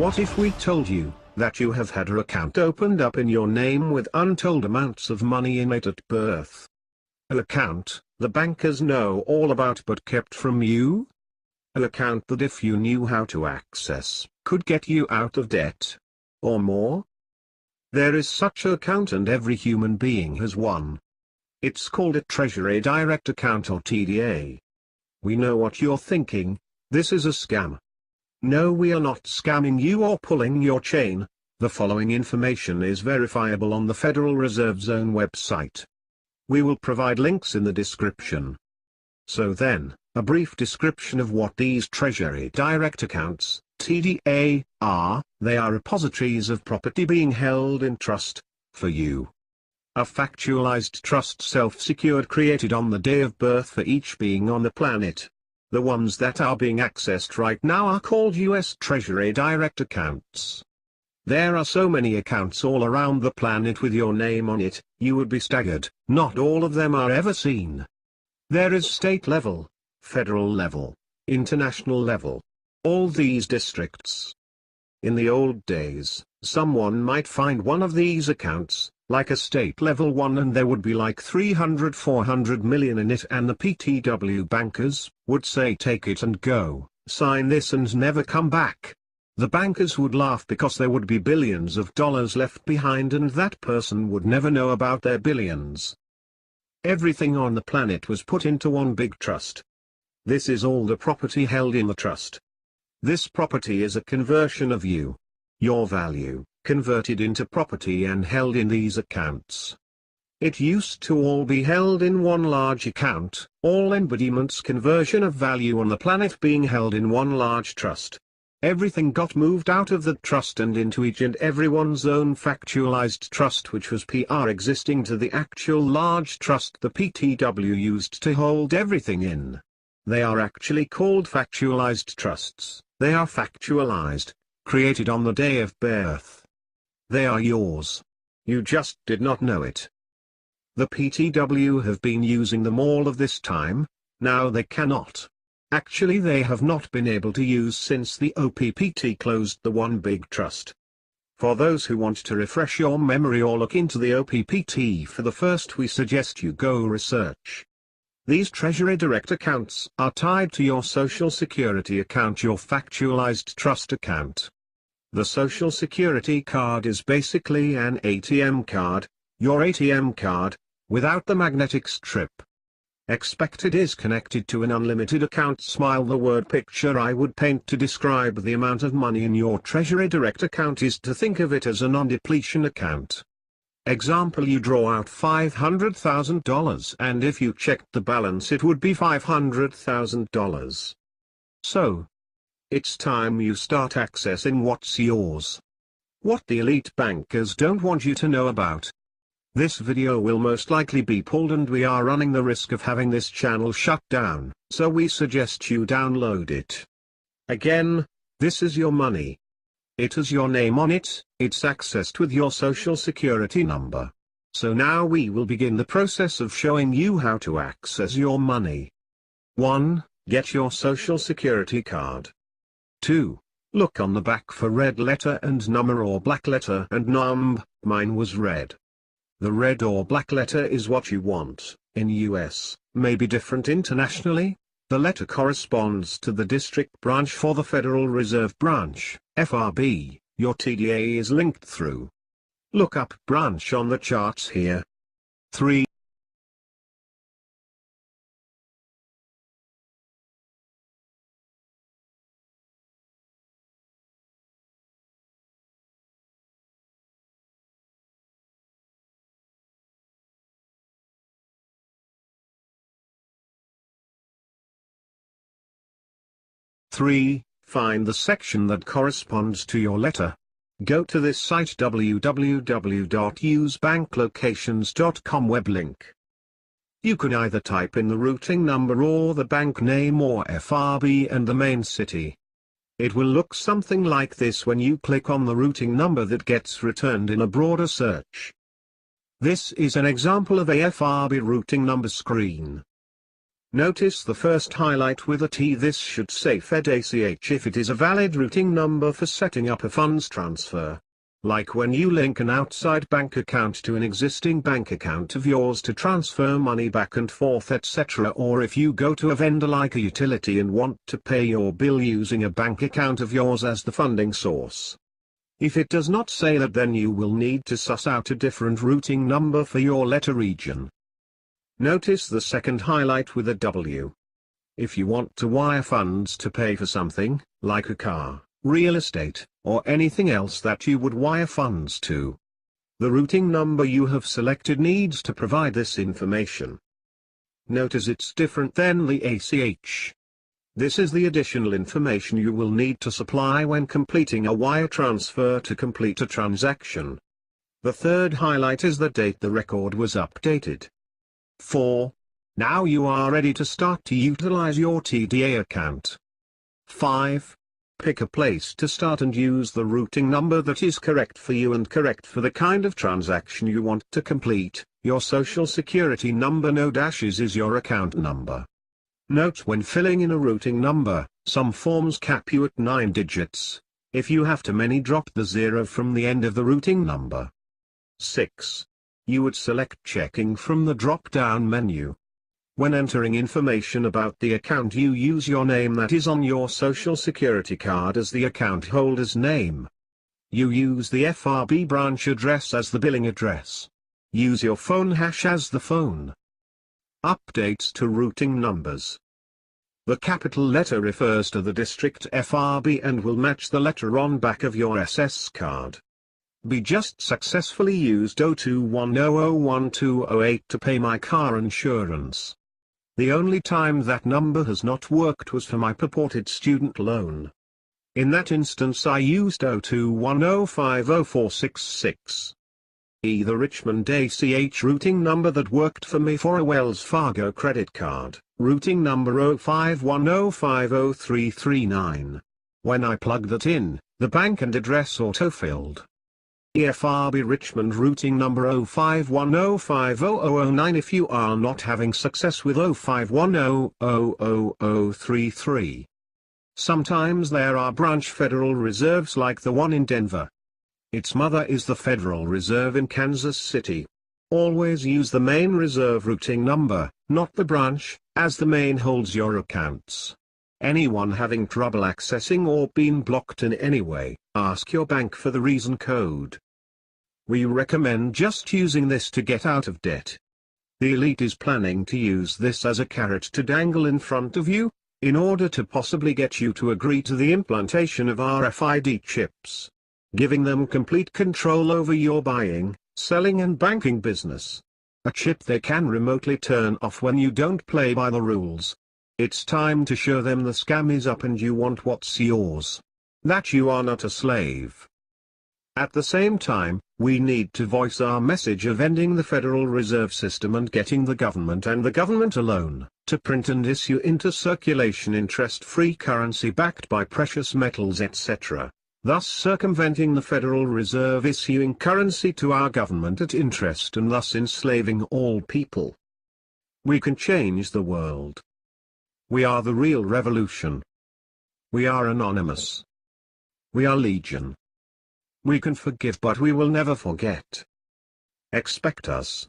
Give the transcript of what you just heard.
What if we told you that you have had an account opened up in your name with untold amounts of money in it at birth? An account the bankers know all about but kept from you? An account that if you knew how to access, could get you out of debt? Or more? There is such an account and every human being has one. It's called a Treasury Direct Account or TDA. We know what you're thinking, this is a scam. No, we are not scamming you or pulling your chain. The following information is verifiable on the Federal Reserve's own website. We will provide links in the description. So then, a brief description of what these Treasury Direct Accounts, TDA, are. They are repositories of property being held in trust, for you. A factualized trust self-secured created on the day of birth for each being on the planet. The ones that are being accessed right now are called US Treasury Direct Accounts. There are so many accounts all around the planet with your name on it, you would be staggered. Not all of them are ever seen. There is state level, federal level, international level. All these districts. In the old days, someone might find one of these accounts, like a state level one, and there would be like 300-400 million in it, and the PTW bankers would say take it and go, sign this and never come back. The bankers would laugh because there would be billions of dollars left behind and that person would never know about their billions. Everything on the planet was put into one big trust. This is all the property held in the trust. This property is a conversion of you. Your value, converted into property and held in these accounts. It used to all be held in one large account, all embodiments conversion of value on the planet being held in one large trust. Everything got moved out of the trust and into each and everyone's own factualized trust, which was PR existing to the actual large trust the PTW used to hold everything in. They are actually called factualized trusts. They are factualized, created on the day of birth. They are yours. You just did not know it. The PTW have been using them all of this time, now they cannot. Actually, they have not been able to use since the OPPT closed the one big trust. For those who want to refresh your memory or look into the OPPT for the first, we suggest you go research. These Treasury Direct Accounts are tied to your Social Security account, your factualized trust account. The Social Security card is basically an ATM card, your ATM card, without the magnetic strip. Expect it is connected to an unlimited account. Smile. The word picture I would paint to describe the amount of money in your Treasury Direct account is to think of it as a non-depletion account. Example, you draw out $500,000 and if you checked the balance it would be $500,000. So, it's time you start accessing what's yours. What the elite bankers don't want you to know about. This video will most likely be pulled and we are running the risk of having this channel shut down, so we suggest you download it. Again, this is your money. It has your name on it, it's accessed with your Social Security number. So now we will begin the process of showing you how to access your money. 1. Get your Social Security card. 2. Look on the back for red letter and number or black letter and number. Mine was red. The red or black letter is what you want. In US, may be different internationally. The letter corresponds to the district branch for the Federal Reserve Branch, FRB, your TDA is linked through. Look up branch on the charts here. 3. Find the section that corresponds to your letter. Go to this site www.usebanklocations.com web link. You can either type in the routing number or the bank name or FRB and the main city. It will look something like this when you click on the routing number that gets returned in a broader search. This is an example of a FRB routing number screen. Notice the first highlight with a T. This should say Fed ACH if it is a valid routing number for setting up a funds transfer. Like when you link an outside bank account to an existing bank account of yours to transfer money back and forth, etc. Or if you go to a vendor like a utility and want to pay your bill using a bank account of yours as the funding source. If it does not say that, then you will need to suss out a different routing number for your letter region. Notice the second highlight with a W. If you want to wire funds to pay for something, like a car, real estate, or anything else that you would wire funds to, the routing number you have selected needs to provide this information. Notice it's different than the ACH. This is the additional information you will need to supply when completing a wire transfer to complete a transaction. The third highlight is the date the record was updated. 4. Now you are ready to start to utilize your TDA account. 5. Pick a place to start and use the routing number that is correct for you and correct for the kind of transaction you want to complete. Your social security number, no dashes, is your account number. Note, when filling in a routing number, some forms cap you at 9 digits. If you have too many, drop the 0 from the end of the routing number. 6. You would select checking from the drop-down menu. When entering information about the account, you use your name that is on your social security card as the account holder's name. You use the FRB branch address as the billing address. Use your phone hash as the phone. Updates to routing numbers. The capital letter refers to the district FRB and will match the letter on back of your SS card. B just successfully used 021001208 to pay my car insurance. The only time that number has not worked was for my purported student loan. In that instance I used 021050466. E. The Richmond ACH routing number that worked for me for a Wells Fargo credit card, routing number 051050339. When I plugged that in, the bank and address auto-filled. EFRB Richmond routing number 051050009. If you are not having success with 051000033. Sometimes there are branch Federal Reserves like the one in Denver. Its mother is the Federal Reserve in Kansas City. Always use the main reserve routing number, not the branch, as the main holds your accounts. Anyone having trouble accessing or being blocked in any way, ask your bank for the reason code. We recommend just using this to get out of debt. The elite is planning to use this as a carrot to dangle in front of you, in order to possibly get you to agree to the implantation of RFID chips, giving them complete control over your buying, selling and banking business. A chip they can remotely turn off when you don't play by the rules. It's time to show them the scam is up and you want what's yours. That you are not a slave. At the same time, we need to voice our message of ending the Federal Reserve System and getting the government and the government alone, to print and issue into circulation interest-free currency backed by precious metals, etc., thus circumventing the Federal Reserve issuing currency to our government at interest and thus enslaving all people. We can change the world. We are the real revolution. We are anonymous. We are legion. We can forgive but we will never forget. Expect us.